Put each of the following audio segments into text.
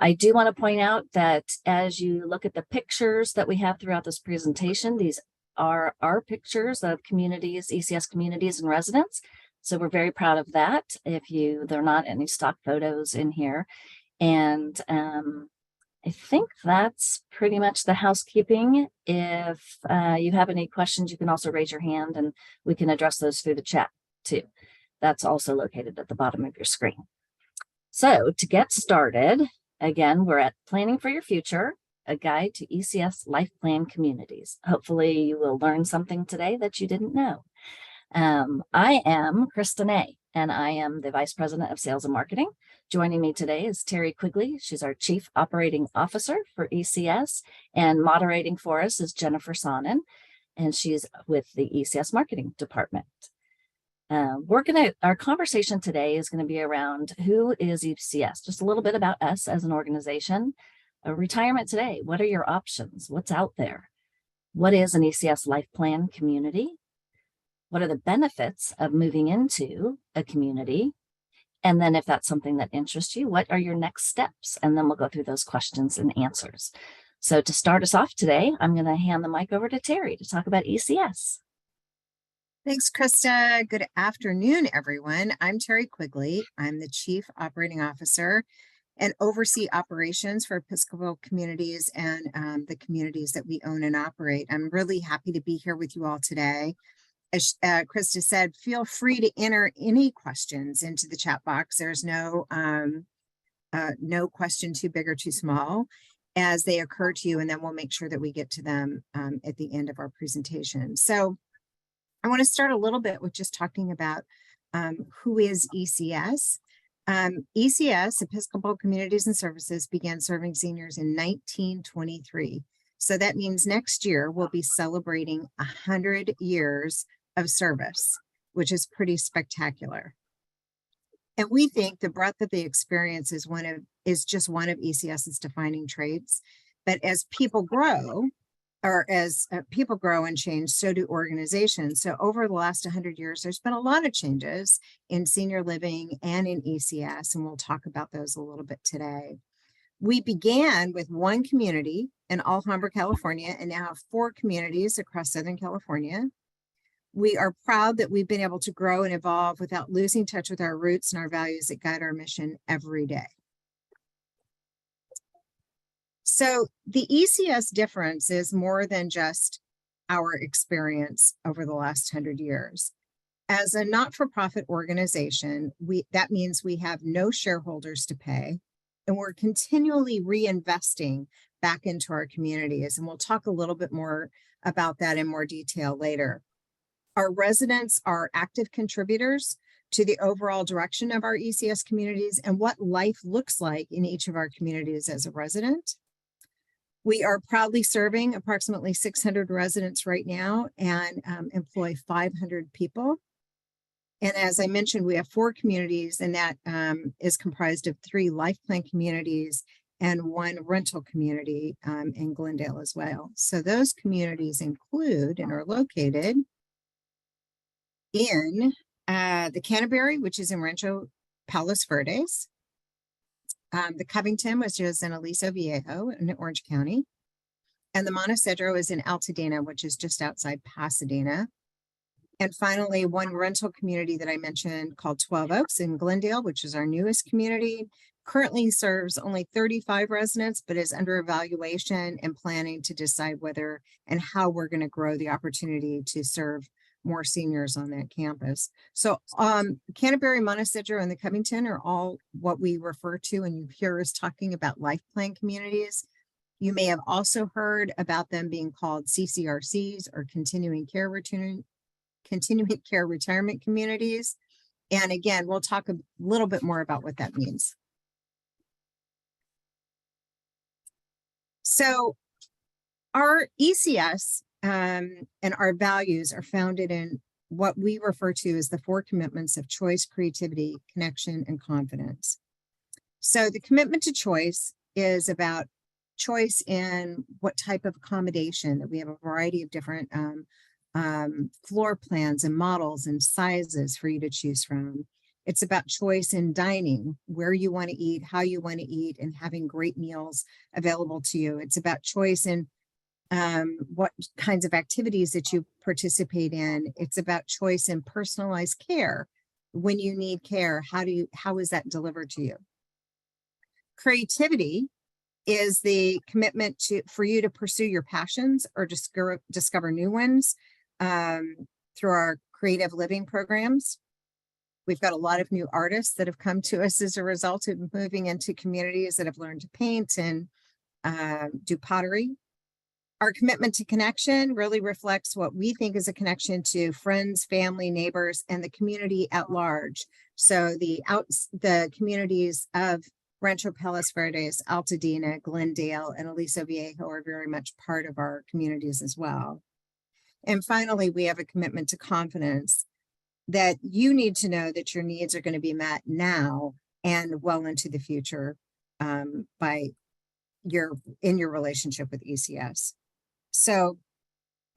I do want to point out that as you look at the pictures that we have throughout this presentation, these are our pictures of communities, ECS communities and residents. So we're very proud of that. There are not any stock photos in here. And I think that's pretty much the housekeeping. If you have any questions, you can also raise your hand and we can address those through the chat too. That's also located at the bottom of your screen. So to get started, again, we're at Planning for Your Future, a guide to ECS life plan communities. Hopefully you will learn something today that you didn't know. I am Kristen A, and I am the Vice President of Sales and Marketing. Joining me today is Terry Quigley. She's our Chief Operating Officer for ECS, and moderating for us is Jennifer Sonnen, and she's with the ECS Marketing Department. Our conversation today is going to be around who is ECS, just a little bit about us as an organization. Retirement today, what are your options? What's out there? What is an ECS life plan community? What are the benefits of moving into a community? And then if that's something that interests you, what are your next steps? And then we'll go through those questions and answers. So to start us off today, I'm going to hand the mic over to Terry to talk about ECS. Thanks, Krista. Good afternoon, everyone. I'm Terry Quigley. I'm the Chief Operating Officer and oversee operations for Episcopal communities and the communities that we own and operate. I'm really happy to be here with you all today. As Krista said, feel free to enter any questions into the chat box. There's no question too big or too small as they occur to you, and then we'll make sure that we get to them at the end of our presentation. So I want to start a little bit with just talking about who is ECS. ECS, Episcopal Communities and Services, began serving seniors in 1923. So that means next year we'll be celebrating 100 years of service, which is pretty spectacular. And we think the breadth of the experience is just one of ECS's defining traits. But as people grow, and change, so do organizations. So over the last 100 years, there's been a lot of changes in senior living and in ECS, and we'll talk about those a little bit today. We began with one community in Alhambra, California, and now have 4 communities across Southern California. We are proud that we've been able to grow and evolve without losing touch with our roots and our values that guide our mission every day. So the ECS difference is more than just our experience over the last 100 years. As a not-for-profit organization, that means we have no shareholders to pay, and we're continually reinvesting back into our communities. And we'll talk a little bit more about that in more detail later. Our residents are active contributors to the overall direction of our ECS communities and what life looks like in each of our communities as a resident. We are proudly serving approximately 600 residents right now and employ 500 people. And as I mentioned, we have 4 communities, and that is comprised of 3 life plan communities and 1 rental community in Glendale as well. So those communities include and are located in the Canterbury, which is in Rancho Palos Verdes, the Covington, which is in Aliso Viejo in Orange County, and the Montecedro is in Altadena, which is just outside Pasadena. And finally, 1 rental community that I mentioned called 12 Oaks in Glendale, which is our newest community, currently serves only 35 residents, but is under evaluation and planning to decide whether and how we're going to grow the opportunity to serve more seniors on that campus. So Canterbury, Montecedro, and the Covington are all what we refer to, and you hear us talking about life plan communities. You may have also heard about them being called CCRCs, or continuing care retirement communities. And again, we'll talk a little bit more about what that means. So our ECS and our values are founded in what we refer to as the 4 commitments of choice, creativity, connection, and confidence. So the commitment to choice is about choice in what type of accommodation, that we have a variety of different floor plans and models and sizes for you to choose from. It's about choice in dining, where you want to eat, how you want to eat, and having great meals available to you. It's about choice in what kinds of activities that you participate in. It's about choice in personalized care. When you need care, how is that delivered to you? Creativity is the commitment for you to pursue your passions or discover new ones through our creative living programs. We've got a lot of new artists that have come to us as a result of moving into communities that have learned to paint and do pottery. Our commitment to connection really reflects what we think is a connection to friends, family, neighbors, and the community at large. So the communities of Rancho Palos Verdes, Altadena, Glendale, and Aliso Viejo are very much part of our communities as well. And finally, we have a commitment to confidence that you need to know that your needs are going to be met now and well into the future in your relationship with ECS. So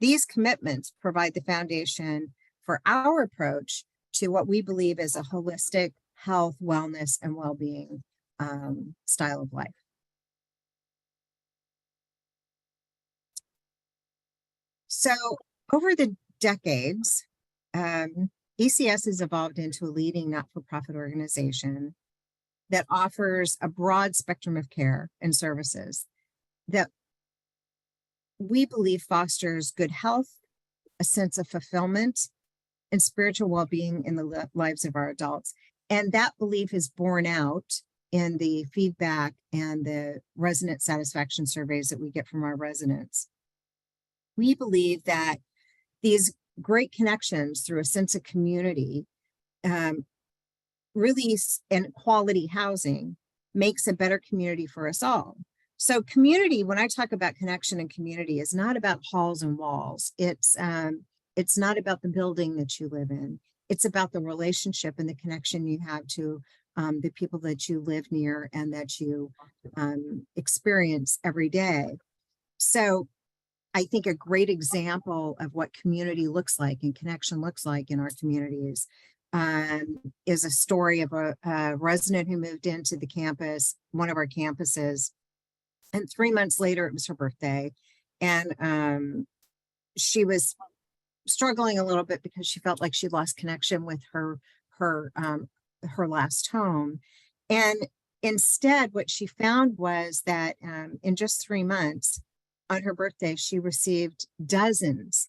these commitments provide the foundation for our approach to what we believe is a holistic health, wellness, and well-being style of life. So over the decades, ECS has evolved into a leading not-for-profit organization that offers a broad spectrum of care and services that we believe fosters good health, a sense of fulfillment, and spiritual well-being in the lives of our adults. And that belief is borne out in the feedback and the resident satisfaction surveys that we get from our residents. We believe that these great connections through a sense of community, release and quality housing makes a better community for us all. So community, when I talk about connection and community, is not about halls and walls. It's not about the building that you live in. It's about the relationship and the connection you have to the people that you live near and that you experience every day. So I think a great example of what community looks like and connection looks like in our communities is a story of a resident who moved into the campus, one of our campuses, and 3 months later, it was her birthday. And she was struggling a little bit because she felt like she lost connection with her last home. And instead, what she found was that in just 3 months, on her birthday, she received dozens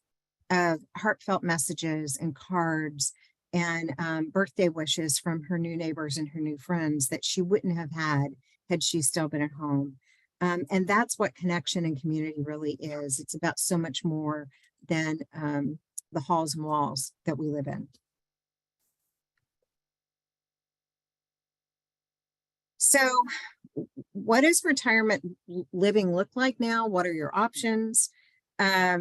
of heartfelt messages and cards and birthday wishes from her new neighbors and her new friends that she wouldn't have had she still been at home. And that's what connection and community really is. It's about so much more than the halls and walls that we live in. So what does retirement living look like now? What are your options? A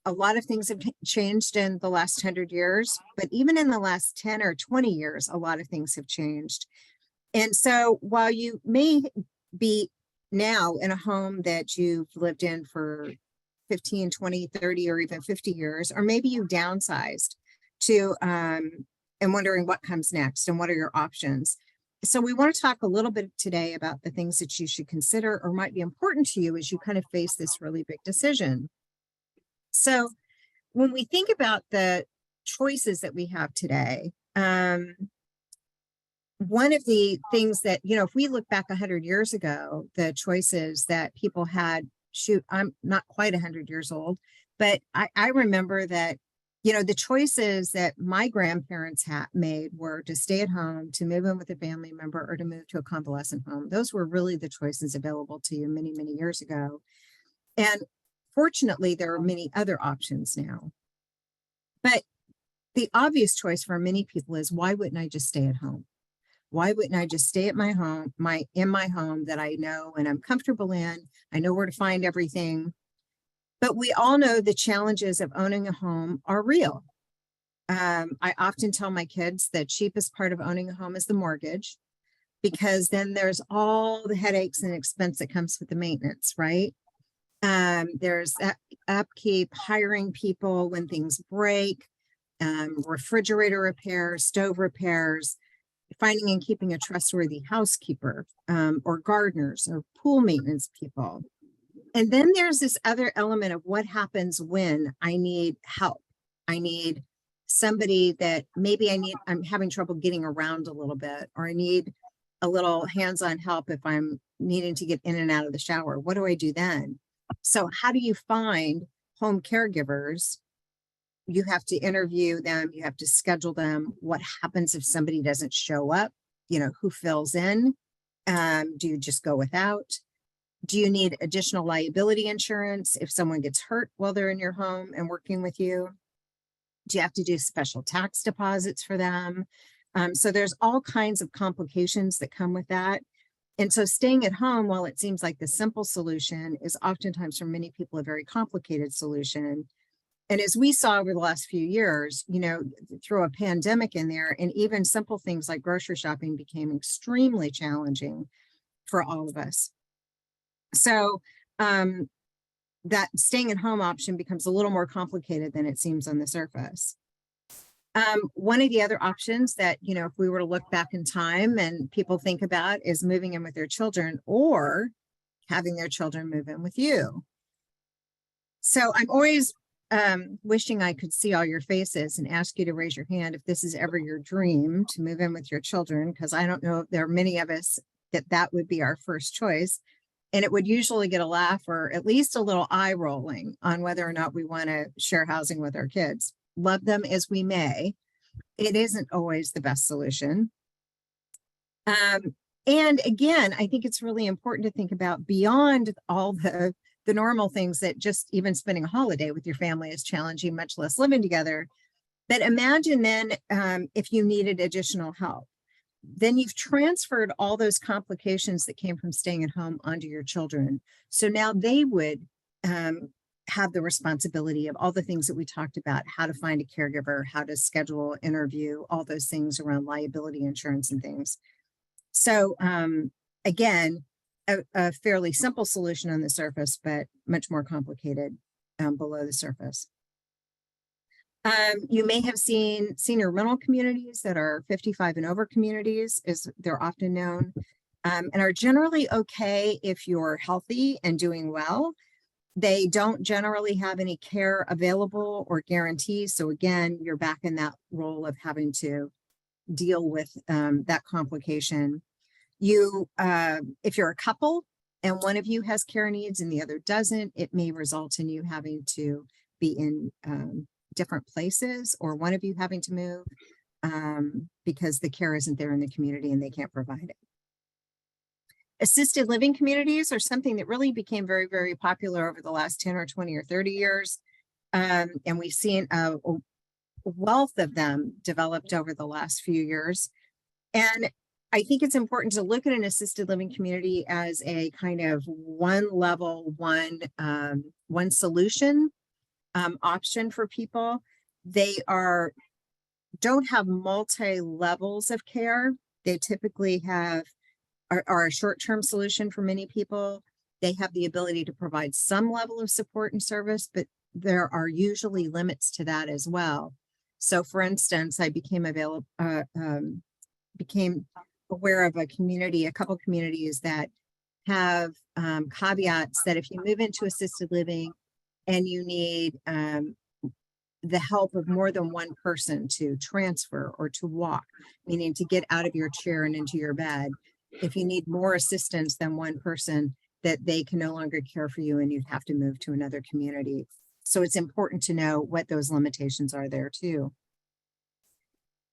lot of things have changed in the last 100 years, but even in the last 10 or 20 years, a lot of things have changed. And so while you may be now in a home that you've lived in for 15, 20, 30, or even 50 years, or maybe you downsized to and wondering what comes next and what are your options. So we want to talk a little bit today about the things that you should consider or might be important to you as you kind of face this really big decision. So when we think about the choices that we have today, one of the things that, if we look back 100 years ago, the choices that people had, I'm not quite 100 years old, but I remember that, the choices that my grandparents made were to stay at home, to move in with a family member, or to move to a convalescent home. Those were really the choices available to you many, many years ago. And fortunately, there are many other options now. But the obvious choice for many people is, why wouldn't I just stay at home? Why wouldn't I just stay at my home, in my home that I know and I'm comfortable in? I know where to find everything. But we all know the challenges of owning a home are real. I often tell my kids the cheapest part of owning a home is the mortgage, because then there's all the headaches and expense that comes with the maintenance, right? There's upkeep, hiring people when things break, refrigerator repairs, stove repairs, finding and keeping a trustworthy housekeeper, or gardeners or pool maintenance people. And then there's this other element of what happens when I need help. I need somebody that maybe I'm having trouble getting around a little bit, or I need a little hands-on help if I'm needing to get in and out of the shower. What do I do then? So how do you find home caregivers? You have to interview them, you have to schedule them. What happens if somebody doesn't show up? Who fills in? Do you just go without? Do you need additional liability insurance if someone gets hurt while they're in your home and working with you? Do you have to do special tax deposits for them? So there's all kinds of complications that come with that. And so staying at home, while it seems like the simple solution, is oftentimes for many people a very complicated solution. And as we saw over the last few years, throw a pandemic in there, and even simple things like grocery shopping became extremely challenging for all of us. So that staying at home option becomes a little more complicated than it seems on the surface. One of the other options that, if we were to look back in time and people think about, is moving in with their children or having their children move in with you. So I'm always wishing I could see all your faces and ask you to raise your hand if this is ever your dream to move in with your children, because I don't know if there are many of us that would be our first choice. And it would usually get a laugh or at least a little eye rolling on whether or not we want to share housing with our kids. Love them as we may, it isn't always the best solution. And again, I think it's really important to think about beyond all the normal things that just even spending a holiday with your family is challenging, much less living together. But imagine then if you needed additional help, then you've transferred all those complications that came from staying at home onto your children. So now they would have the responsibility of all the things that we talked about, how to find a caregiver, how to schedule, interview, all those things around liability insurance and things. So again, a fairly simple solution on the surface, but much more complicated below the surface. You may have seen senior rental communities that are 55 and over communities, as they're often known, and are generally okay if you're healthy and doing well. They don't generally have any care available or guarantees. So again, you're back in that role of having to deal with that complication. If you're a couple and one of you has care needs and the other doesn't, it may result in you having to be in different places, or one of you having to move because the care isn't there in the community and they can't provide it. Assisted living communities are something that really became very, very popular over the last 10 or 20 or 30 years. And we've seen a wealth of them developed over the last few years. And I think it's important to look at an assisted living community as a kind of one level, one solution option for people. They don't have multi-levels of care. They typically are a short-term solution for many people. They have the ability to provide some level of support and service, but there are usually limits to that as well. So for instance, I became aware of a couple communities that have caveats that if you move into assisted living and you need the help of more than one person to transfer or to walk, meaning to get out of your chair and into your bed, if you need more assistance than one person, that they can no longer care for you and you'd have to move to another community. So it's important to know what those limitations are there too.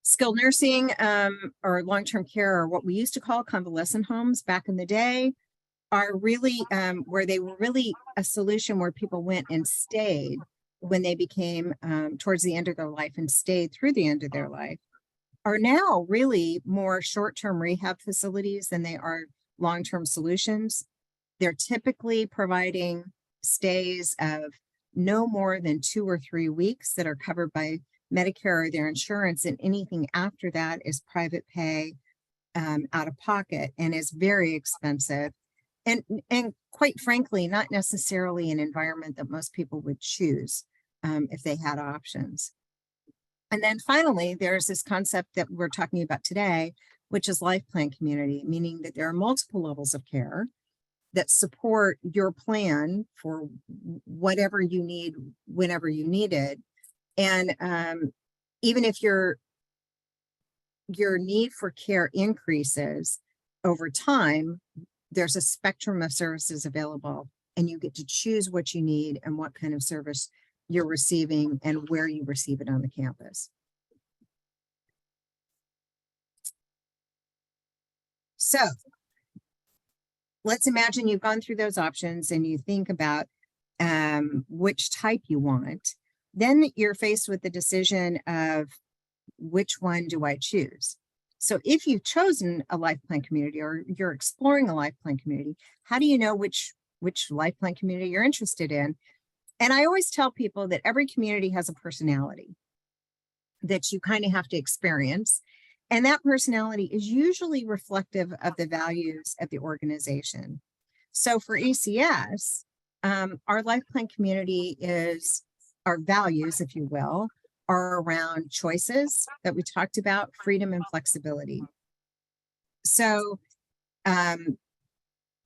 Skilled nursing or long-term care, or what we used to call convalescent homes back in the day, are really where they were really a solution where people went and stayed when they became towards the end of their life and stayed through the end of their life, are now really more short-term rehab facilities than they are long-term solutions. They're typically providing stays of no more than 2 or 3 weeks that are covered by Medicare or their insurance, and anything after that is private pay out of pocket and is very expensive. And quite frankly, not necessarily an environment that most people would choose if they had options. And then finally, there's this concept that we're talking about today, which is life plan community, meaning that there are multiple levels of care that support your plan for whatever you need, whenever you need it. And even if your need for care increases over time, there's a spectrum of services available, and you get to choose what you need and what kind of service you're receiving and where you receive it on the campus. So let's imagine you've gone through those options and you think about which type you want. Then you're faced with the decision of which one do I choose? So if you've chosen a life plan community or you're exploring a life plan community, how do you know which life plan community you're interested in? And I always tell people that every community has a personality that you kind of have to experience. And that personality is usually reflective of the values of the organization. So for ECS, our life plan community is our values, if you will, are around choices that we talked about, freedom and flexibility. So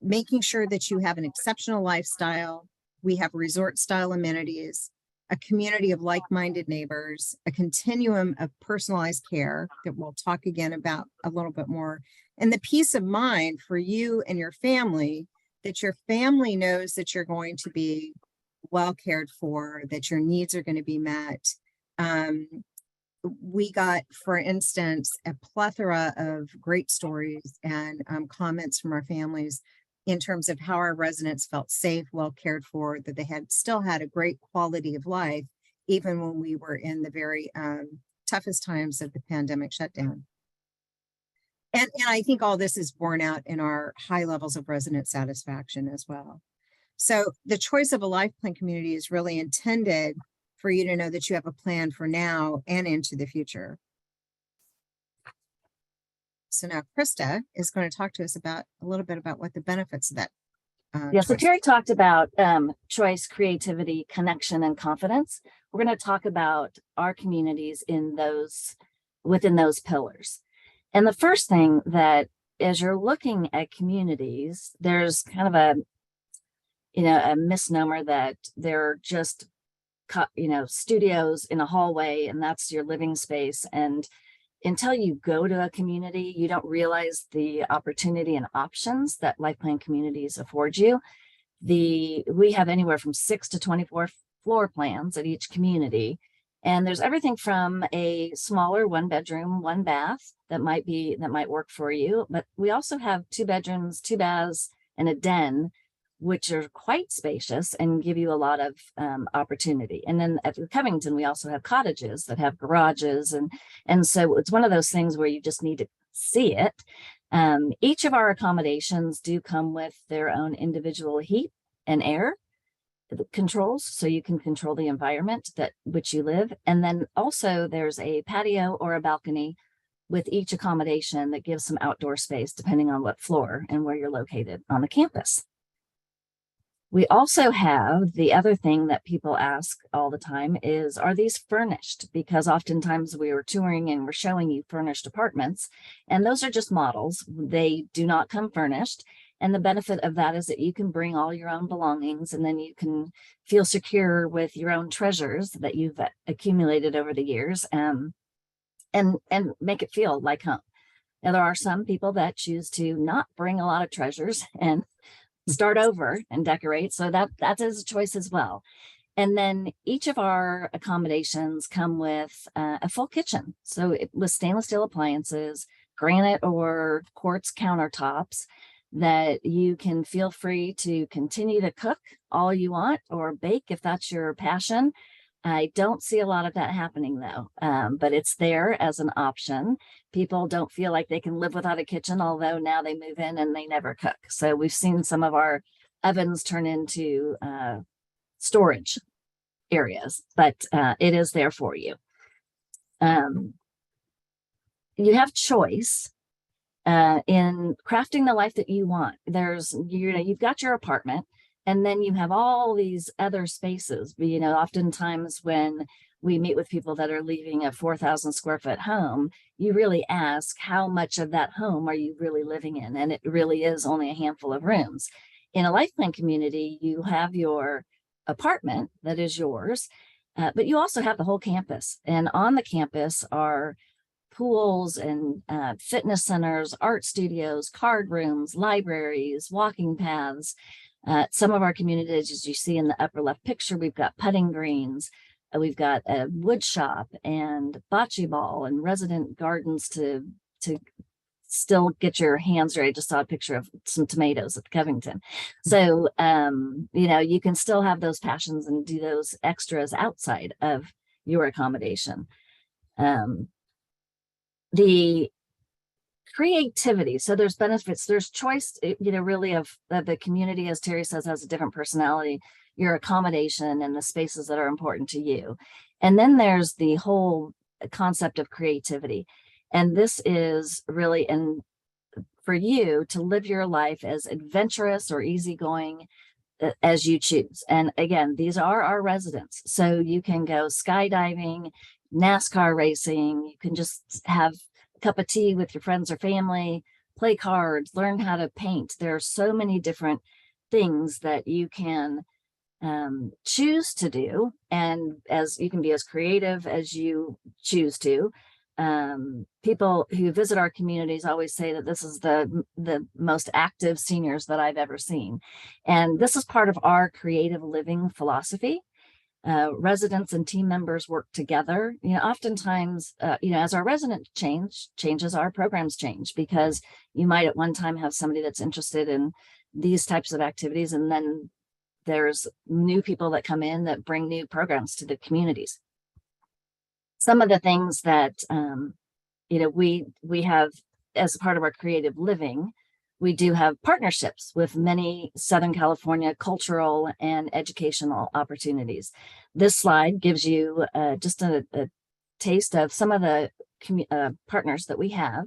making sure that you have an exceptional lifestyle. We have resort style amenities, a community of like-minded neighbors, a continuum of personalized care that we'll talk again about a little bit more, and the peace of mind for you and your family, that your family knows that you're going to be well cared for, that your needs are going to be met. We got, for instance, a plethora of great stories and comments from our families in terms of how our residents felt safe, well cared for, that they had still had a great quality of life, even when we were in the very toughest times of the pandemic shutdown. And I think all this is borne out in our high levels of resident satisfaction as well. So the choice of a life plan community is really intended for you to know that you have a plan for now and into the future. So now Krista is going to talk to us about a little bit about what the benefits of that. So Terry talked about choice, creativity, connection, and confidence. We're going to talk about our communities within those pillars. And the first thing that, as you're looking at communities, there's kind of a misnomer that they're just studios in a hallway and that's your living space. And until you go to a community, you don't realize the opportunity and options that life plan communities afford you. We have anywhere from 6 to 24 floor plans at each community. And there's everything from a smaller 1-bedroom, 1-bath that might work for you. But we also have 2 bedrooms, 2 baths, and a den, which are quite spacious and give you a lot of opportunity. And then at Covington, we also have cottages that have garages. And so it's one of those things where you just need to see it. Each of our accommodations do come with their own individual heat and air controls, so you can control the environment which you live. And then also there's a patio or a balcony with each accommodation that gives some outdoor space depending on what floor and where you're located on the campus. We also have the other thing that people ask all the time is, are these furnished? Because oftentimes we were touring and we're showing you furnished apartments, and those are just models. They do not come furnished. And the benefit of that is that you can bring all your own belongings, and then you can feel secure with your own treasures that you've accumulated over the years, and make it feel like home. Now, there are some people that choose to not bring a lot of treasures and start over and decorate. So that is a choice as well. And then each of our accommodations come with a full kitchen. So with stainless steel appliances, granite or quartz countertops, that you can feel free to continue to cook all you want or bake if that's your passion. I don't see a lot of that happening though, but it's there as an option. People don't feel like they can live without a kitchen, although now they move in and they never cook. So we've seen some of our ovens turn into storage areas, but it is there for you. You have choice in crafting the life that you want. You've got your apartment. And then you have all these other spaces. Oftentimes when we meet with people that are leaving a 4,000 square foot home, you really ask, how much of that home are you really living in? And it really is only a handful of rooms. In a life plan community, you have your apartment that is yours, but you also have the whole campus. And on the campus are pools and fitness centers, art studios, card rooms, libraries, walking paths. Some of our communities, as you see in the upper left picture, we've got putting greens, we've got a wood shop and bocce ball and resident gardens to still get your hands dirty. I just saw a picture of some tomatoes at Covington. So, you can still have those passions and do those extras outside of your accommodation. The creativity. So there's benefits, there's choice, really of the community, as Terry says, has a different personality, your accommodation and the spaces that are important to you. And then there's the whole concept of creativity. And this is really for you to live your life as adventurous or easygoing as you choose. And again, these are our residents. So you can go skydiving, NASCAR racing, you can just have a cup of tea with your friends or family, play cards, learn how to paint. There are so many different things that you can choose to do, and as you can be as creative as you choose to. People who visit our communities always say that this is the most active seniors that I've ever seen, and this is part of our creative living philosophy. Residents and team members work together. Oftentimes, as our resident changes, our programs change, because you might at one time have somebody that's interested in these types of activities, and then there's new people that come in that bring new programs to the communities. Some of the things that we have as part of our creative living, we do have partnerships with many Southern California cultural and educational opportunities. This slide gives you just a taste of some of the partners that we have.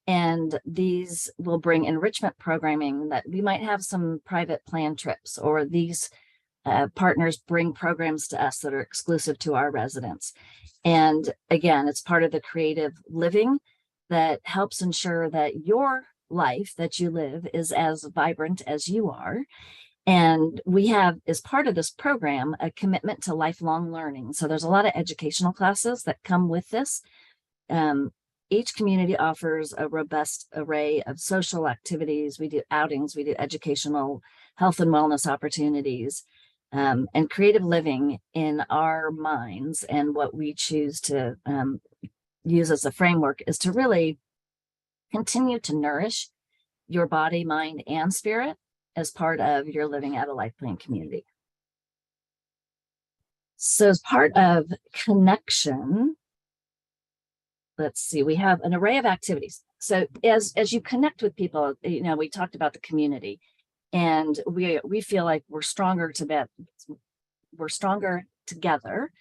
And these will bring enrichment programming that we might have some private plan trips, or these partners bring programs to us that are exclusive to our residents. And again, it's part of the creative living that helps ensure that your life that you live is as vibrant as you are. And we have, as part of this program, a commitment to lifelong learning. So there's a lot of educational classes that come with this. Each community offers a robust array of social activities. We do outings, we do educational health and wellness opportunities, and creative living in our minds. And what we choose to use as a framework is to really continue to nourish your body, mind, and spirit as part of your living at a life plan community. So as part of connection, let's see, we have an array of activities. So as you connect with people, we talked about the community, and we feel like we're stronger together,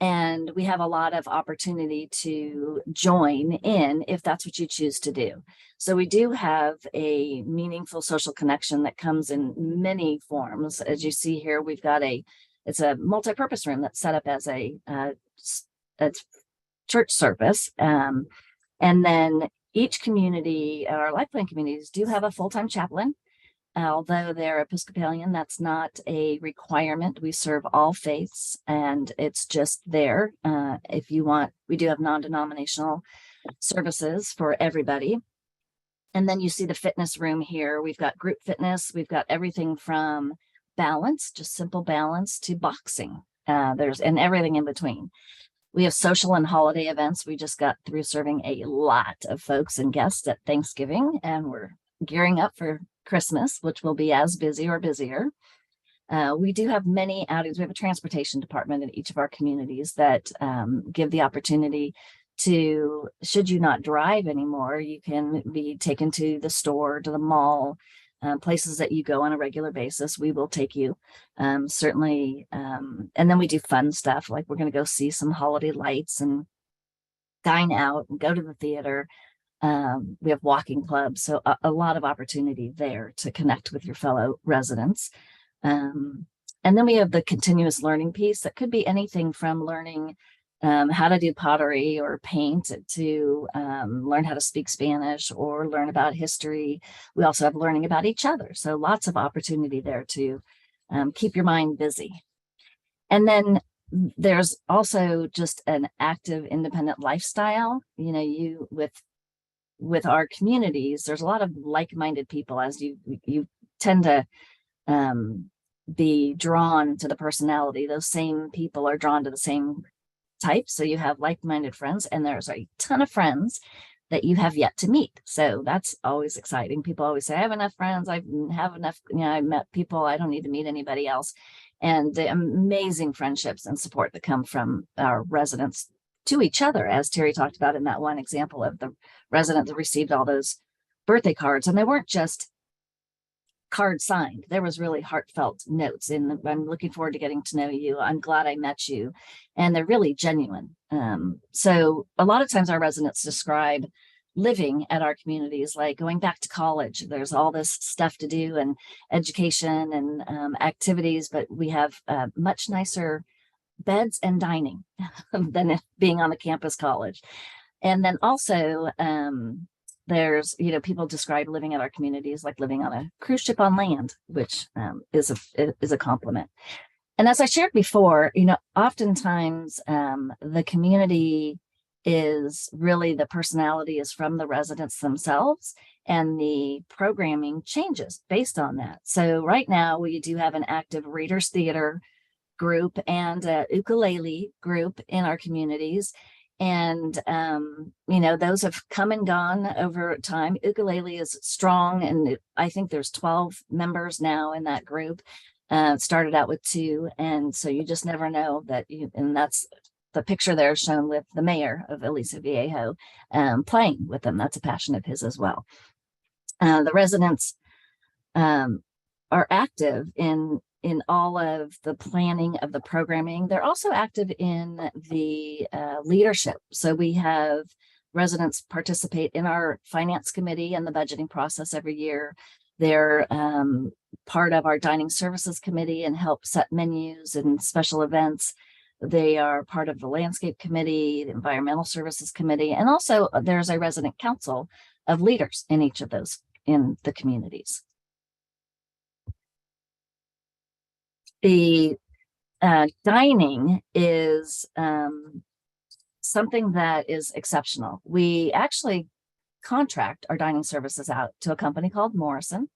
and we have a lot of opportunity to join in if that's what you choose to do. So we do have a meaningful social connection that comes in many forms. As you see here, we've got it's a multi-purpose room that's set up as a church service. And then each community, our life plan communities, do have a full-time chaplain. Although they're Episcopalian, that's not a requirement. We serve all faiths, and it's just there. If you want, we do have non-denominational services for everybody. And then you see the fitness room here. We've got group fitness. We've got everything from balance, just simple balance, to boxing. And everything in between. We have social and holiday events. We just got through serving a lot of folks and guests at Thanksgiving, and we're gearing up for Christmas, which will be as busy or busier. We do have many outings. We have a transportation department in each of our communities that give the opportunity to, should you not drive anymore, you can be taken to the store, to the mall, places that you go on a regular basis. We will take you, certainly. And then we do fun stuff, like we're going to go see some holiday lights and dine out and go to the theater. We have walking clubs, so a lot of opportunity there to connect with your fellow residents. And then we have the continuous learning piece that could be anything from learning how to do pottery or paint to learn how to speak Spanish or learn about history. We also have learning about each other. So lots of opportunity there to keep your mind busy. And then there's also just an active independent lifestyle. You know, you with our communities, there's a lot of like-minded people, as you tend to be drawn to the personality. Those same people are drawn to the same type. So you have like-minded friends, and there's a ton of friends that you have yet to meet. So that's always exciting. People always say, I have enough friends. I have enough, you know, I've met people. I don't need to meet anybody else. And the amazing friendships and support that come from our residents to each other, as Terry talked about in that one example of the resident that received all those birthday cards. And they weren't just cards signed. There was really heartfelt notes in I'm looking forward to getting to know you. I'm glad I met you. And they're really genuine. So a lot of times our residents describe living at our communities like going back to college. There's all this stuff to do and education and activities, but we have much nicer beds and dining than being on the campus college. And then also there's, you know, people describe living at our communities like living on a cruise ship on land, which is a compliment. And as I shared before, you know, oftentimes the community is really the personality is from the residents themselves, and the programming changes based on that. So right now we do have an active readers theater group and a ukulele group in our communities. And, you know, those have come and gone over time. Ukulele is strong, and I think there's 12 members now in that group. Started out with 2, and so you just never know that you, and that's the picture there shown with the mayor of Aliso Viejo playing with them. That's a passion of his as well. The residents are active in all of the planning of the programming. They're also active in the leadership. So we have residents participate in our finance committee and the budgeting process every year. They're part of our dining services committee and help set menus and special events. They are part of the landscape committee, the environmental services committee, and also there's a resident council of leaders in each of those in the communities. The dining is something that is exceptional. We actually contract our dining services out to a company called Morrison,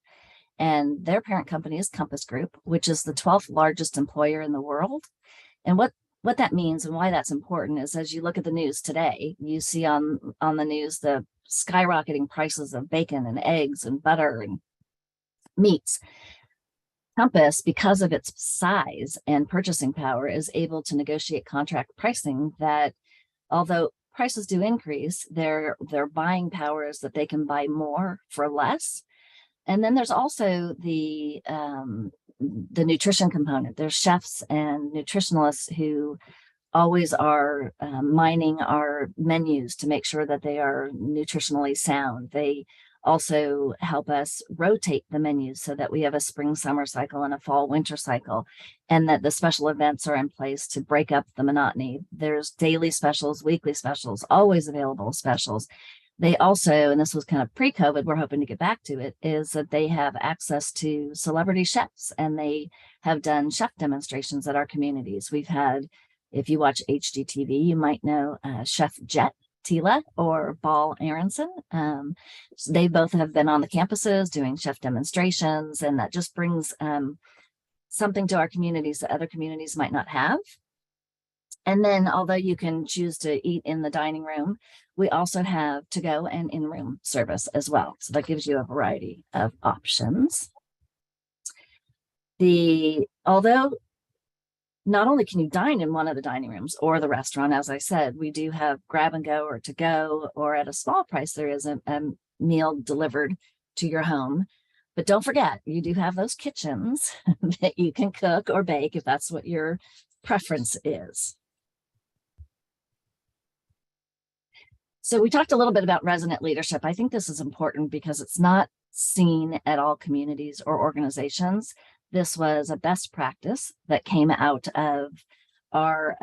and their parent company is Compass Group, which is the 12th largest employer in the world. And what that means and why that's important is, as you look at the news today, you see on the news the skyrocketing prices of bacon and eggs and butter and meats. Compass, because of its size and purchasing power, is able to negotiate contract pricing that, although prices do increase, their buying power is that they can buy more for less. And then there's also the nutrition component. There's chefs and nutritionalists who always are mining our menus to make sure that they are nutritionally sound. They also help us rotate the menus so that we have a spring summer cycle and a fall winter cycle, and that the special events are in place to break up the monotony. There's daily specials, weekly specials, always available specials. They also, and this was kind of pre-COVID, we're hoping to get back to it, is that they have access to celebrity chefs, and they have done chef demonstrations at our communities. We've had, if you watch HGTV, you might know Chef Jet Tila or Ball Aronson. They both have been on the campuses doing chef demonstrations, and that just brings something to our communities that other communities might not have. And then, although you can choose to eat in the dining room, we also have to-go and in-room service as well. So that gives you a variety of options. Although not only can you dine in one of the dining rooms or the restaurant, as I said, we do have grab and go or to go, or at a small price, there is a meal delivered to your home. But don't forget, you do have those kitchens that you can cook or bake if that's what your preference is. So we talked a little bit about resident leadership. I think this is important because it's not seen at all communities or organizations. this was a best practice that came out of our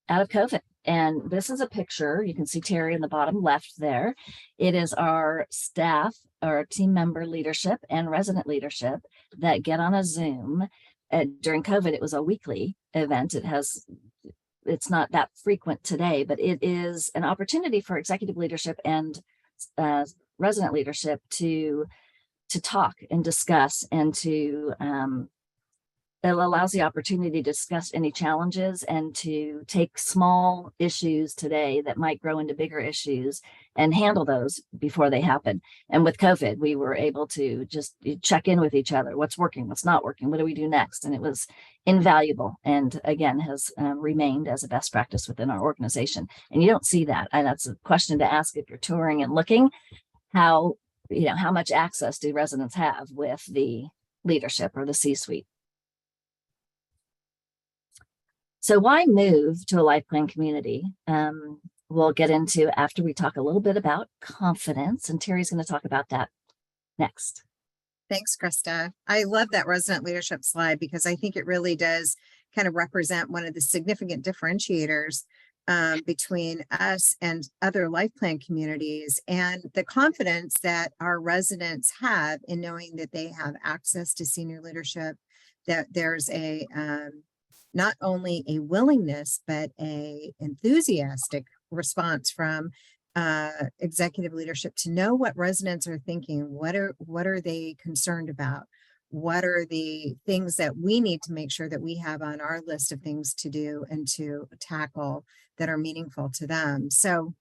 out of COVID. And this is a picture. You can see Terry in the bottom left there. It is our staff, our team member leadership and resident leadership that get on a Zoom. During COVID, it was a weekly event. It's not that frequent today, but it is an opportunity for executive leadership and resident leadership to talk and discuss, and to it allows the opportunity to discuss any challenges and to take small issues today that might grow into bigger issues and handle those before they happen. And with COVID, we were able to just check in with each other. What's working, what's not working, what do we do next? And it was invaluable, and again, has remained as a best practice within our organization. And you don't see that. And that's a question to ask if you're touring and looking. How much access do residents have with the leadership or the C-suite? So why move to a life plan community? We'll get into after we talk a little bit about confidence, and Terry's going to talk about that next. Thanks, Krista. I love that resident leadership slide because I think it really does kind of represent one of the significant differentiators between us and other life plan communities, and the confidence that our residents have in knowing that they have access to senior leadership, that there's a not only a willingness, but a enthusiastic response from executive leadership to know what residents are thinking. What are they concerned about? What are the things that we need to make sure that we have on our list of things to do and to tackle that are meaningful to them? So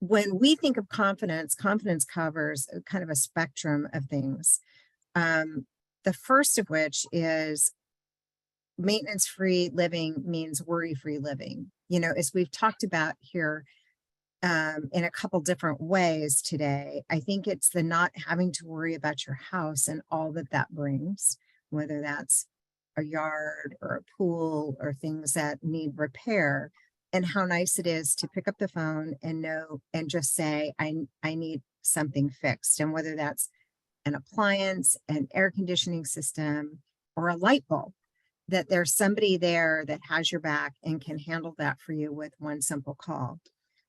when we think of confidence covers kind of a spectrum of things. The first of which is maintenance-free living means worry-free living. As we've talked about here in a couple different ways today, I think it's the not having to worry about your house and all that brings, whether that's a yard or a pool or things that need repair, and how nice it is to pick up the phone and know and just say, I need something fixed. And whether that's an appliance, an air conditioning system, or a light bulb, that there's somebody there that has your back and can handle that for you with one simple call.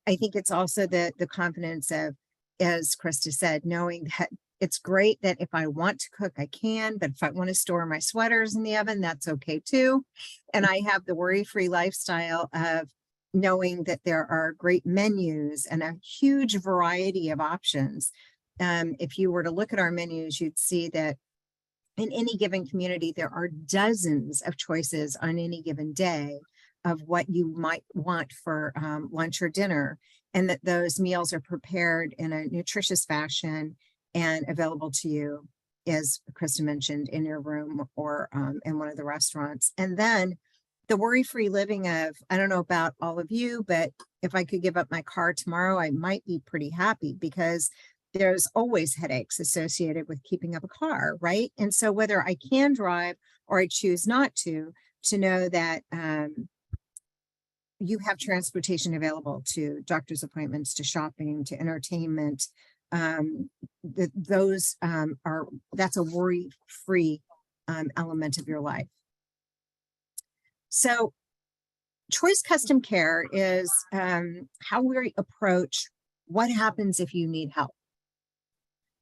I think it's also the confidence of, as Krista said, knowing that it's great that if I want to cook, I can, but if I want to store my sweaters in the oven, that's okay too. And I have the worry-free lifestyle of knowing that there are great menus and a huge variety of options. If you were to look at our menus, you'd see that in any given community, there are dozens of choices on any given day of what you might want for lunch or dinner, and that those meals are prepared in a nutritious fashion and available to you, as Krista mentioned, in your room or in one of the restaurants. And then the worry-free living of, I don't know about all of you, but if I could give up my car tomorrow, I might be pretty happy, because there's always headaches associated with keeping up a car, right? And so whether I can drive or I choose not to know that you have transportation available to doctor's appointments, to shopping, to entertainment, that's a worry-free element of your life. So choice custom care is how we approach what happens if you need help.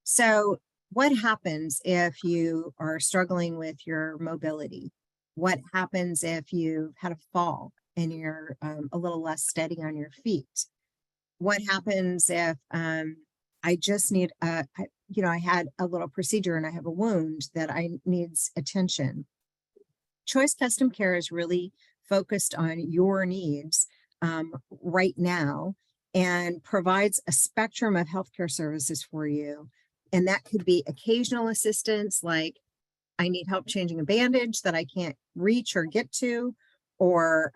So what happens if you are struggling with your mobility? What happens if you've had a fall and you're a little less steady on your feet? What happens if I just need I had a little procedure and I have a wound that needs attention? Choice custom care is really focused on your needs right now and provides a spectrum of healthcare services for you. And that could be occasional assistance, like I need help changing a bandage that I can't reach or get to, or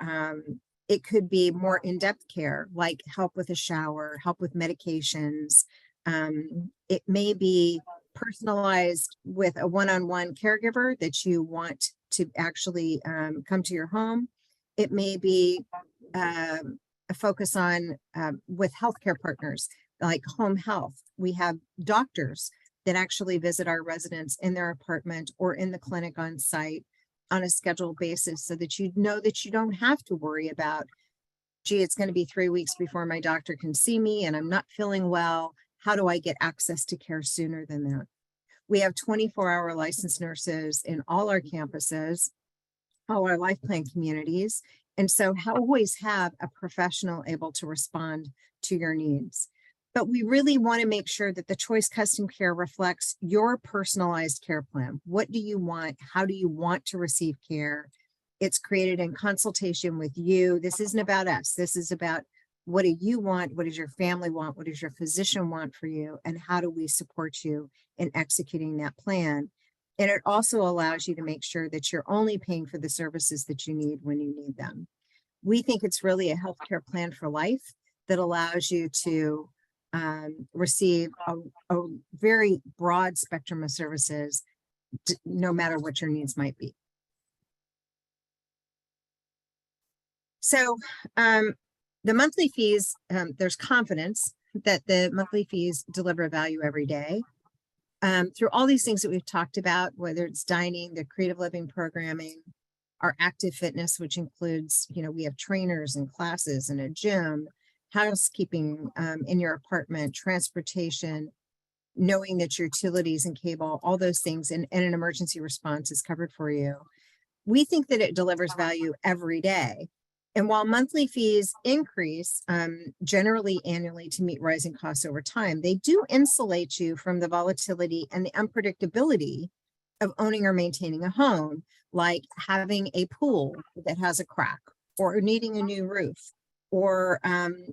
it could be more in-depth care, like help with a shower, help with medications. It may be personalized with a one-on-one caregiver that you want to actually come to your home. It may be a focus on with healthcare partners like home health. We have doctors that actually visit our residents in their apartment or in the clinic on site on a scheduled basis, so that you know that you don't have to worry about, gee, it's going to be 3 weeks before my doctor can see me and I'm not feeling well. How do I get access to care sooner than that? We have 24-hour licensed nurses in all our campuses, all our life plan communities. And so always have a professional able to respond to your needs. But we really want to make sure that the Choice Custom Care reflects your personalized care plan. What do you want? How do you want to receive care? It's created in consultation with you. This isn't about us. This is about, what do you want? What does your family want? What does your physician want for you? And how do we support you in executing that plan? And it also allows you to make sure that you're only paying for the services that you need when you need them. We think it's really a healthcare plan for life that allows you to receive a very broad spectrum of services, no matter what your needs might be. So the monthly fees, there's confidence that the monthly fees deliver value every day. Through all these things that we've talked about, whether it's dining, the creative living programming, our active fitness, which includes, we have trainers and classes and a gym, housekeeping in your apartment, transportation, knowing that your utilities and cable, all those things, and an emergency response is covered for you. We think that it delivers value every day. And while monthly fees increase generally annually to meet rising costs over time, they do insulate you from the volatility and the unpredictability of owning or maintaining a home, like having a pool that has a crack, or needing a new roof, or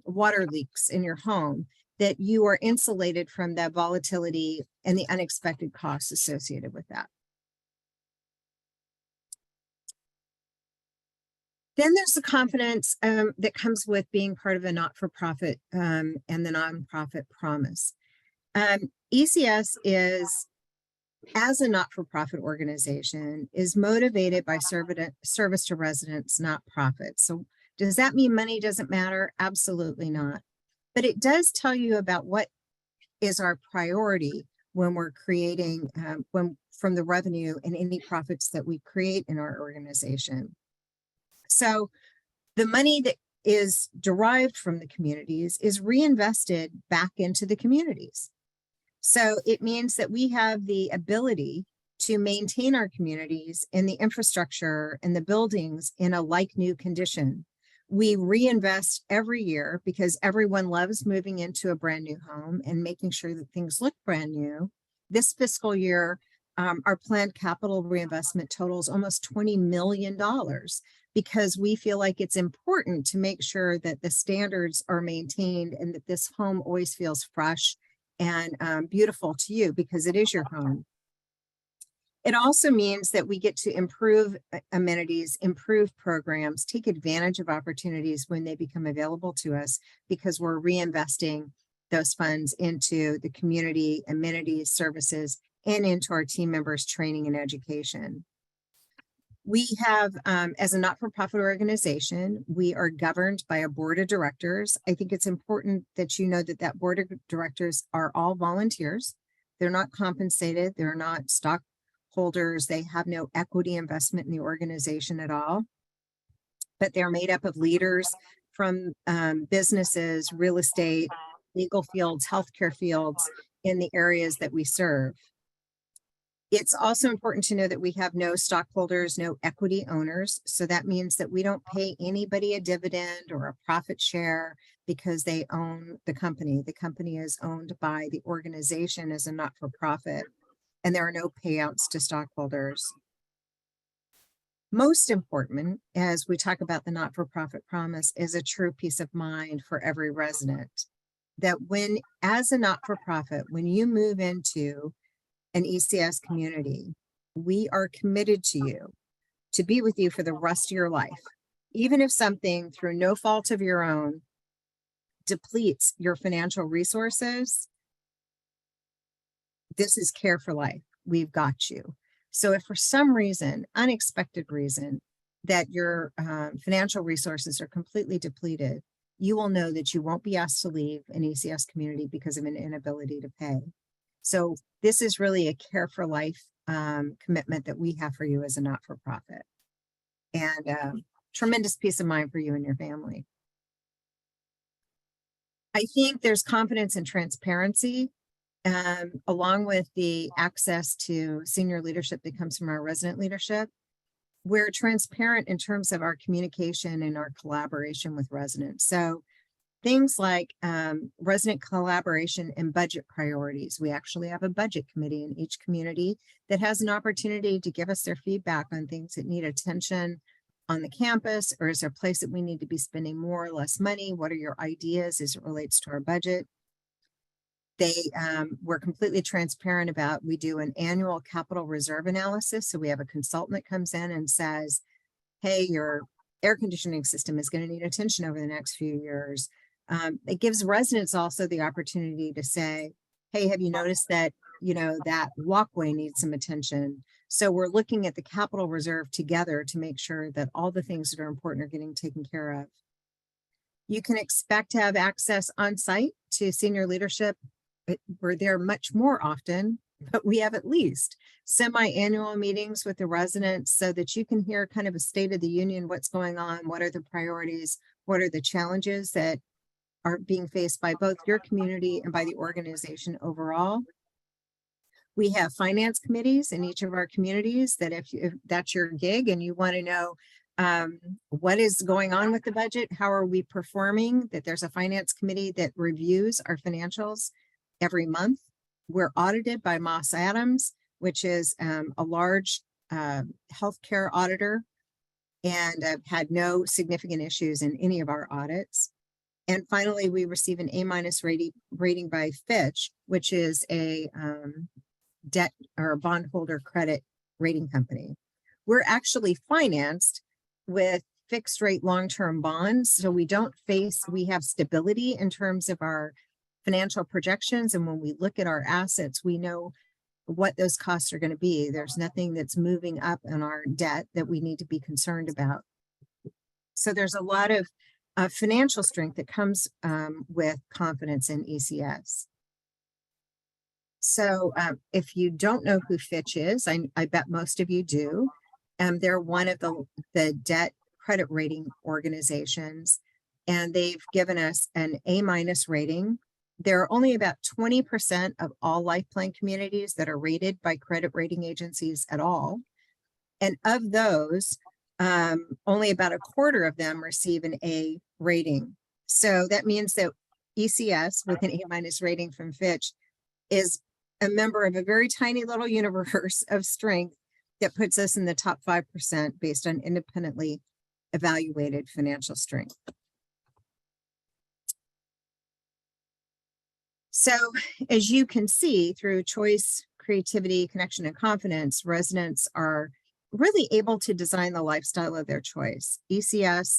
water leaks in your home, that you are insulated from that volatility and the unexpected costs associated with that. Then there's the confidence that comes with being part of a not-for-profit and the nonprofit promise. ECS is, as a not-for-profit organization, is motivated by service to residents, not profit. So does that mean money doesn't matter? Absolutely not. But it does tell you about what is our priority when we're creating, from the revenue and any profits that we create in our organization. So the money that is derived from the communities is reinvested back into the communities. So it means that we have the ability to maintain our communities and the infrastructure and the buildings in a like new condition. We reinvest every year because everyone loves moving into a brand new home and making sure that things look brand new. This fiscal year, our planned capital reinvestment totals almost $20 million, because we feel like it's important to make sure that the standards are maintained and that this home always feels fresh and beautiful to you, because it is your home. It also means that we get to improve amenities, improve programs, take advantage of opportunities when they become available to us, because we're reinvesting those funds into the community, amenities, services, and into our team members' training and education. We have, as a not-for-profit organization, we are governed by a board of directors. I think it's important that you know that that board of directors are all volunteers. They're not compensated. They're not stockholders. They have no equity investment in the organization at all. But they're made up of leaders from businesses, real estate, legal fields, healthcare fields in the areas that we serve. It's also important to know that we have no stockholders, no equity owners. So that means that we don't pay anybody a dividend or a profit share because they own the company. The company is owned by the organization as a not-for-profit, and there are no payouts to stockholders. Most important, as we talk about the not-for-profit promise, is a true peace of mind for every resident. That when, as a not-for-profit, when you move into an ECS community, we are committed to you, to be with you for the rest of your life. Even if something, through no fault of your own, depletes your financial resources, this is care for life. We've got you. So if for some reason, unexpected reason, that your financial resources are completely depleted, you will know that you won't be asked to leave an ECS community because of an inability to pay. So this is really a care for life commitment that we have for you as a not-for-profit, and tremendous peace of mind for you and your family. I think there's confidence and transparency, along with the access to senior leadership that comes from our resident leadership. We're transparent in terms of our communication and our collaboration with residents. So things like resident collaboration and budget priorities. We actually have a budget committee in each community that has an opportunity to give us their feedback on things that need attention on the campus, or is there a place that we need to be spending more or less money? What are your ideas as it relates to our budget? We're completely transparent about, we do an annual capital reserve analysis. So we have a consultant that comes in and says, hey, your air conditioning system is going to need attention over the next few years. It gives residents also the opportunity to say, hey, have you noticed that, that walkway needs some attention? So we're looking at the capital reserve together to make sure that all the things that are important are getting taken care of. You can expect to have access on site to senior leadership. We're there much more often, but we have at least semi-annual meetings with the residents so that you can hear kind of a state of the union, what's going on, what are the priorities, what are the challenges that are being faced by both your community and by the organization overall. We have finance committees in each of our communities that if that's your gig and you want to know what is going on with the budget, how are we performing, that there's a finance committee that reviews our financials every month. We're audited by Moss Adams, which is a large healthcare auditor, and I've had no significant issues in any of our audits. And finally, we receive an A- rating by Fitch, which is a debt or bondholder credit rating company. We're actually financed with fixed rate long-term bonds. So we have stability in terms of our financial projections. And when we look at our assets, we know what those costs are going to be. There's nothing that's moving up in our debt that we need to be concerned about. So there's a lot of financial strength that comes with confidence in ECS. So if you don't know who Fitch is, I bet most of you do. They're one of the debt credit rating organizations, and they've given us an A- rating. There are only about 20% of all life plan communities that are rated by credit rating agencies at all. And of those, only about a quarter of them receive an A rating. So that means that ECS with an A- rating from Fitch is a member of a very tiny little universe of strength that puts us in the top 5% based on independently evaluated financial strength. So as you can see, through choice, creativity, connection, and confidence, residents are really able to design the lifestyle of their choice. ECS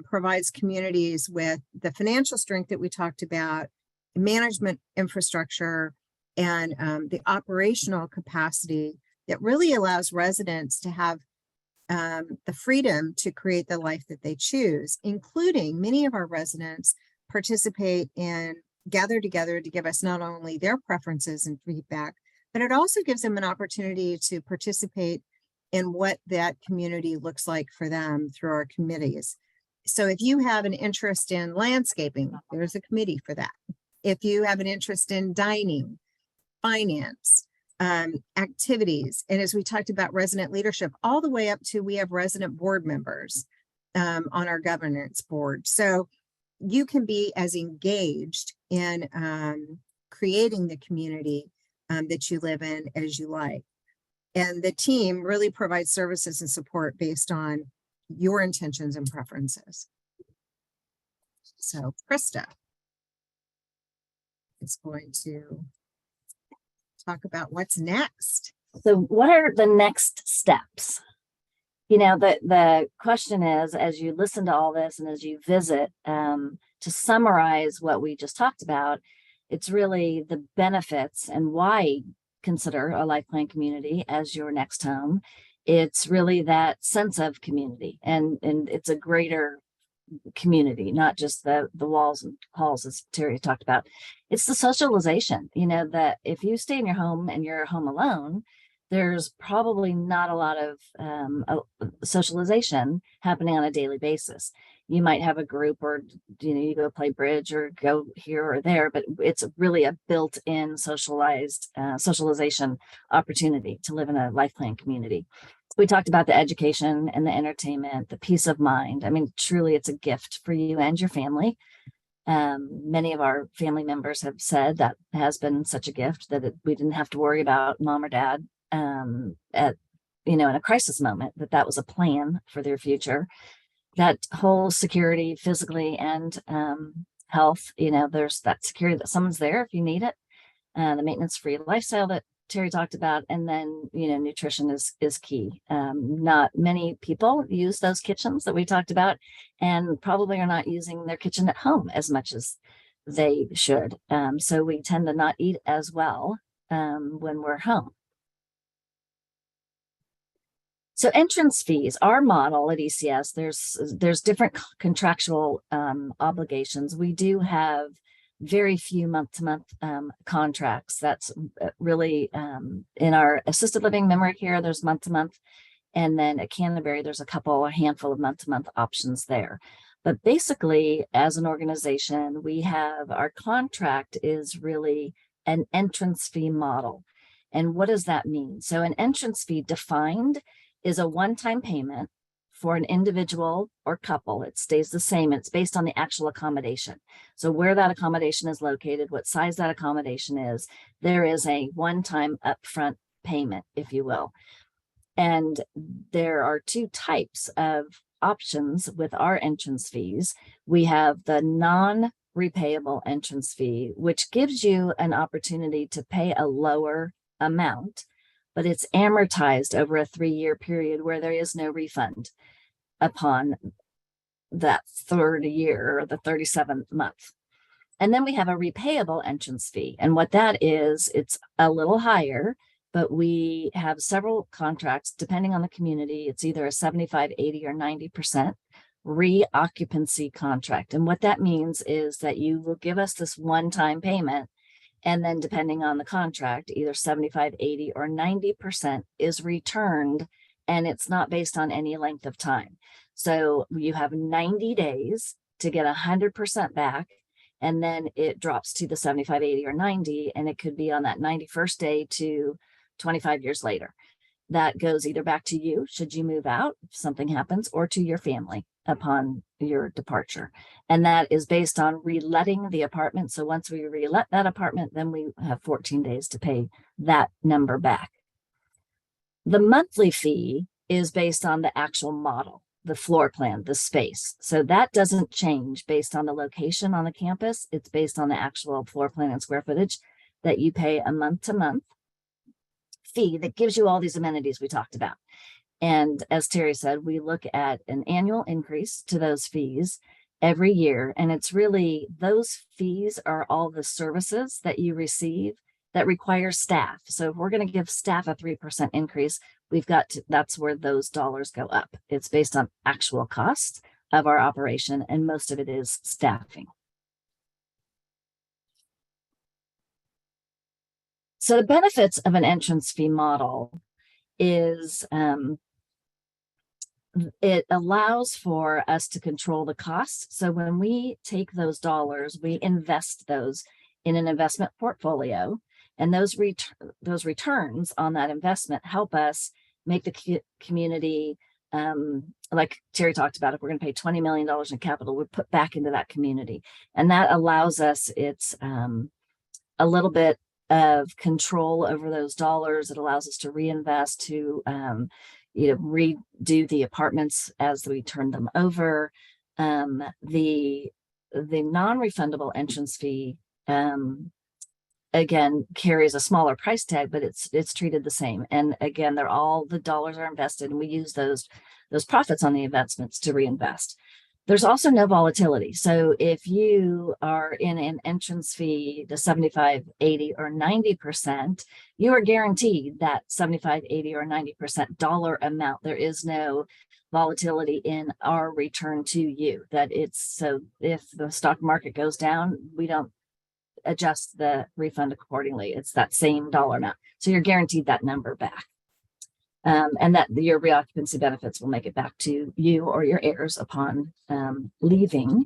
provides communities with the financial strength that we talked about, management infrastructure, and the operational capacity that really allows residents to have the freedom to create the life that they choose, including many of our residents participate in gather together to give us not only their preferences and feedback, but it also gives them an opportunity to participate in what that community looks like for them through our committees. So if you have an interest in landscaping, there's a committee for that. If you have an interest in dining, finance, activities, and as we talked about resident leadership, all the way up to we have resident board members on our governance board. So you can be as engaged in creating the community that you live in as you like. And the team really provides services and support based on your intentions and preferences. So Krista is going to talk about what's next. So what are the next steps? The question is, as you listen to all this and as you visit, to summarize what we just talked about, it's really the benefits and why consider a life plan community as your next home. It's really that sense of community, and it's a greater community, not just the walls and halls, as Terry talked about. It's the socialization, that if you stay in your home and you're home alone, there's probably not a lot of socialization happening on a daily basis. You might have a group, or you go play bridge or go here or there, but it's really a built-in socialization opportunity to live in a life plan community. We talked about the education and the entertainment, the peace of mind. I mean, truly, it's a gift for you and your family. Many of our family members have said that has been such a gift that we didn't have to worry about mom or dad at in a crisis moment, that was a plan for their future. That whole security, physically and health, there's that security that someone's there if you need it. The maintenance-free lifestyle that Terry talked about, and then nutrition is key. Not many people use those kitchens that we talked about, and probably are not using their kitchen at home as much as they should. So we tend to not eat as well when we're home. So entrance fees, our model at ECS, there's different contractual obligations. We do have very few month-to-month contracts. That's really in our assisted living memory care, there's month-to-month. And then at Canterbury, there's a handful of month-to-month options there. But basically, as an organization, we have our contract is really an entrance fee model. And what does that mean? So an entrance fee defined is a one-time payment for an individual or couple. It stays the same. It's based on the actual accommodation. So where that accommodation is located, what size that accommodation is, there is a one-time upfront payment, if you will. And there are two types of options with our entrance fees. We have the non-repayable entrance fee, which gives you an opportunity to pay a lower amount, but it's amortized over a 3-year period where there is no refund upon that third year or the 37th month. And then we have a repayable entrance fee. And what that is, it's a little higher, but we have several contracts depending on the community. It's either a 75, 80, or 90% re-occupancy contract. And what that means is that you will give us this one-time payment, and then depending on the contract, either 75, 80, or 90% is returned, and it's not based on any length of time. So you have 90 days to get 100% back, and then it drops to the 75, 80, or 90, and it could be on that 91st day to 25 years later. That goes either back to you, should you move out, if something happens, or to your family upon your departure. And that is based on reletting the apartment. So once we relet that apartment, then we have 14 days to pay that number back. The monthly fee is based on the actual model, the floor plan, the space. So that doesn't change based on the location on the campus. It's based on the actual floor plan and square footage that you pay a month-to-month fee that gives you all these amenities we talked about. And as Terry said, we look at an annual increase to those fees every year. And it's really, those fees are all the services that you receive that require staff. So if we're going to give staff a 3% increase, that's where those dollars go up. It's based on actual costs of our operation, and most of it is staffing. So the benefits of an entrance fee model is it allows for us to control the costs. So when we take those dollars, we invest those in an investment portfolio, and those returns on that investment help us make the community, like Terry talked about, if we're going to pay $20 million in capital, we put back into that community. And that allows us, it's a little bit of control over those dollars. It allows us to reinvest, to redo the apartments as we turn them over. The non-refundable entrance fee again carries a smaller price tag, but it's treated the same. And again, the dollars are invested, and we use those profits on the investments to reinvest. There's also no volatility. So if you are in an entrance fee to 75, 80, or 90%, you are guaranteed that 75, 80, or 90% dollar amount. There is no volatility in our return to you. That it's so if the stock market goes down, we don't adjust the refund accordingly. It's that same dollar amount. So you're guaranteed that number back. And that your reoccupancy benefits will make it back to you or your heirs upon leaving.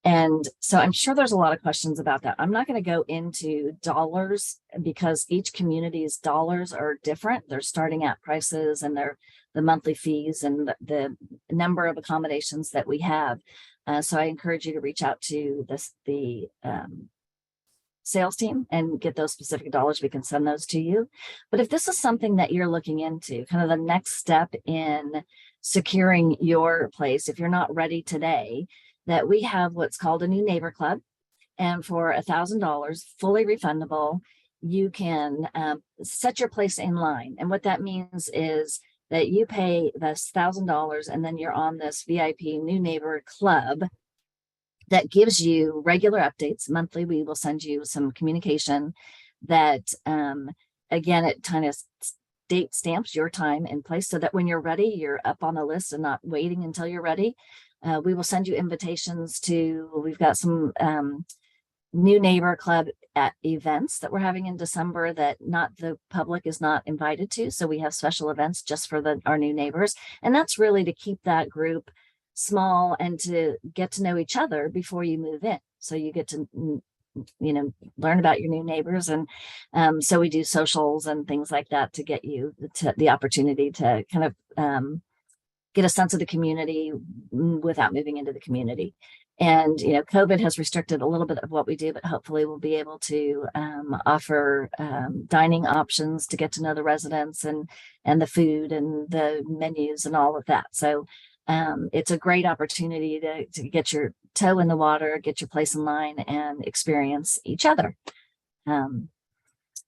And so I'm sure there's a lot of questions about that. I'm not going to go into dollars because each community's dollars are different. They're starting at prices and they're the monthly fees and the number of accommodations that we have. So I encourage you to reach out to the sales team and get those specific dollars. We can send those to you. But if this is something that you're looking into, kind of the next step in securing your place, if you're not ready today, that we have what's called a new neighbor club. And for $1,000, fully refundable, you can set your place in line. And what that means is that you pay this $1,000 and then you're on this VIP new neighbor club that gives you regular updates monthly. We will send you some communication that, again, it kind of date stamps your time and place so that when you're ready, you're up on the list and not waiting until you're ready. We will send you invitations we've got some new neighbor club at events that we're having in December that the public is not invited to. So we have special events just for our new neighbors. And that's really to keep that group small and to get to know each other before you move in. So you get to, learn about your new neighbors. And so we do socials and things like that to get you the opportunity to kind of get a sense of the community without moving into the community. And, COVID has restricted a little bit of what we do, but hopefully we'll be able to offer dining options to get to know the residents and the food and the menus and all of that. So it's a great opportunity to get your toe in the water, get your place in line, and experience each other.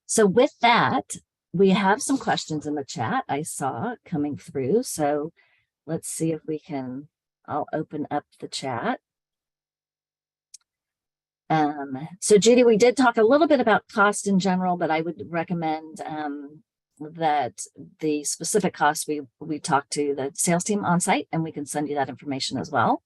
So with that, we have some questions in the chat I saw coming through. So let's see if I'll open up the chat. So Judy, we did talk a little bit about cost in general, but I would recommend that the specific costs we talk to the sales team on site, and we can send you that information as well.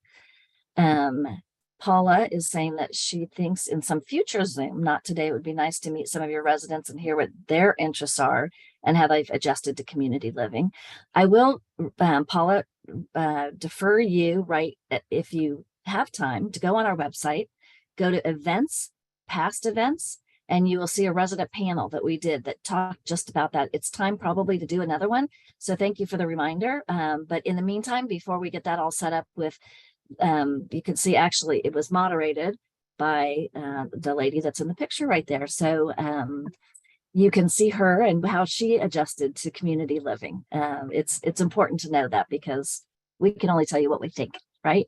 Paula is saying that she thinks in some future Zoom, not today, it would be nice to meet some of your residents and hear what their interests are and how they've adjusted to community living. I will, Paula, defer you, right, if you have time, to go on our website, go to events, past events, and you will see a resident panel that we did that talked just about that. It's time probably to do another one. So thank you for the reminder. But in the meantime, before we get that all set up with, you can see actually it was moderated by the lady that's in the picture right there. So you can see her and how she adjusted to community living. It's important to know that because we can only tell you what we think, right?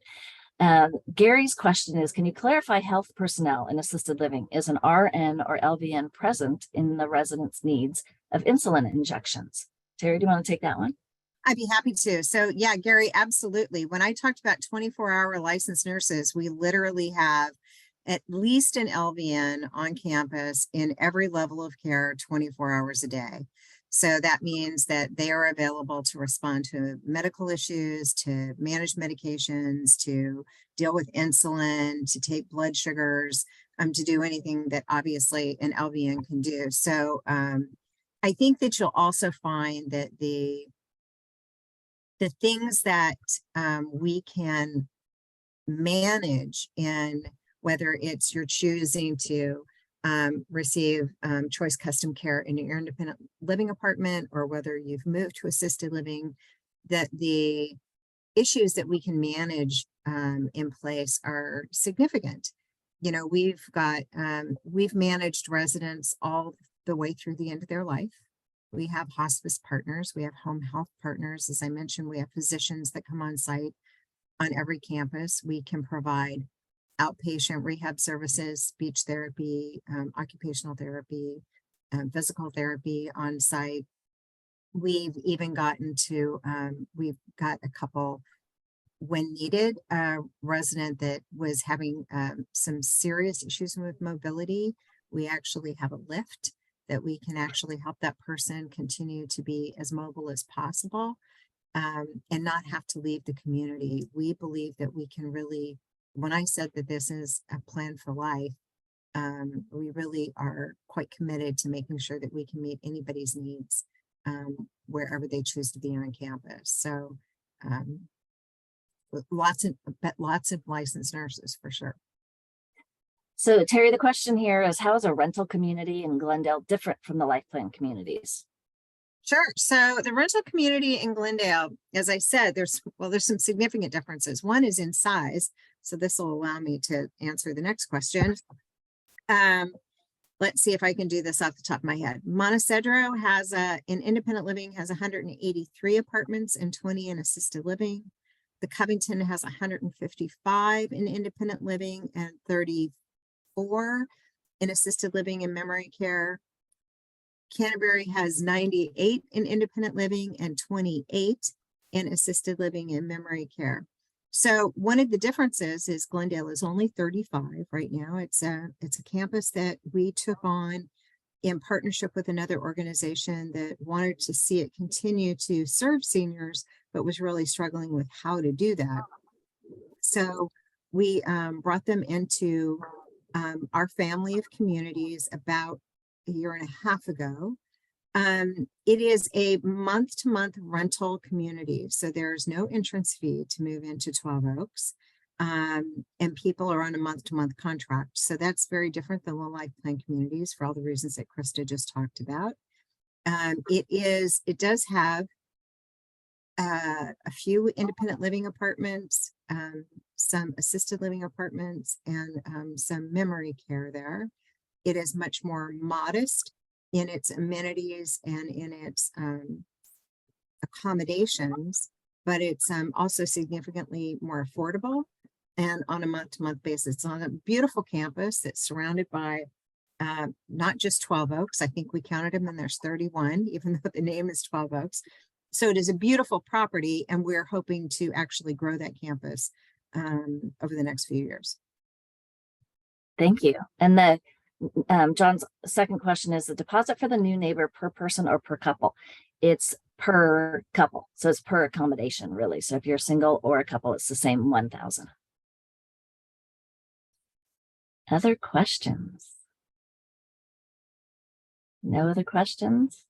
Gary's question is, can you clarify health personnel in assisted living? Is an RN or LVN present in the residents' needs of insulin injections? Terry, do you want to take that one? I'd be happy to. So yeah, Gary, absolutely. When I talked about 24-hour licensed nurses, we literally have at least an LVN on campus in every level of care 24 hours a day. So that means that they are available to respond to medical issues, to manage medications, to deal with insulin, to take blood sugars, to do anything that obviously an LVN can do. So I think that you'll also find that the things that we can manage, and whether it's you're choosing to receive choice custom care in your independent living apartment, or whether you've moved to assisted living, that the issues that we can manage in place are significant. We've managed residents all the way through the end of their life. We have hospice partners, we have home health partners. As I mentioned, we have physicians that come on site on every campus. We can provide outpatient rehab services, speech therapy, occupational therapy, physical therapy on site. We've even gotten to, we've got a couple when needed, a resident that was having some serious issues with mobility, we actually have a lift that we can actually help that person continue to be as mobile as possible, and not have to leave the community. We believe that we can really, when I said that this is a plan for life, we really are quite committed to making sure that we can meet anybody's needs wherever they choose to be on campus. So lots of licensed nurses for sure. So Terry, the question here is, how is a rental community in Glendale different from the life plan communities? Sure. So the rental community in Glendale, as I said, there's some significant differences. One is in size. So this will allow me to answer the next question. Let's see if I can do this off the top of my head. Montecedro has in independent living has 183 apartments and 20 in assisted living. The Covington has 155 in independent living and 34 in assisted living and memory care. Canterbury has 98 in independent living and 28 in assisted living and memory care. So one of the differences is Glendale is only 35 right now. It's a campus that we took on in partnership with another organization that wanted to see it continue to serve seniors, but was really struggling with how to do that. So we brought them into our family of communities about a year and a half ago. It is a month-to-month rental community, so there's no entrance fee to move into 12 Oaks, and people are on a month-to-month contract. So that's very different than the life plan communities for all the reasons that Krista just talked about. It does have a few independent living apartments, some assisted living apartments, and some memory care there. It is much more modest in its amenities and in its accommodations, but it's also significantly more affordable and on a month-to-month basis. It's on a beautiful campus that's surrounded by not just 12 Oaks. I think we counted them and there's 31, even though the name is 12 Oaks. So it is a beautiful property, and we're hoping to actually grow that campus over the next few years. Thank you. And the John's second question is the deposit for the new neighbor per person or per couple? It's per couple. So it's per accommodation, really. So if you're single or a couple, it's the same 1,000. Other questions? No other questions?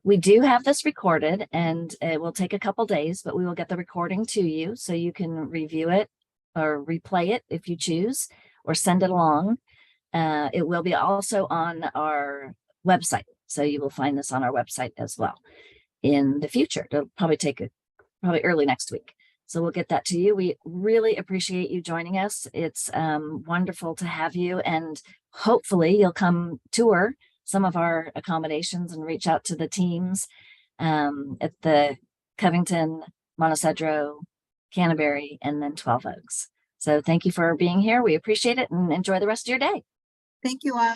We do have this recorded, and it will take a couple days, but we will get the recording to you so you can review it or replay it if you choose, or send it along. It will be also on our website. So you will find this on our website as well in the future. It'll probably take probably early next week. So we'll get that to you. We really appreciate you joining us. It's wonderful to have you, and hopefully you'll come tour some of our accommodations and reach out to the teams at the Covington, Montecedro, Canterbury, and then 12 Oaks. So thank you for being here. We appreciate it, and enjoy the rest of your day. Thank you all.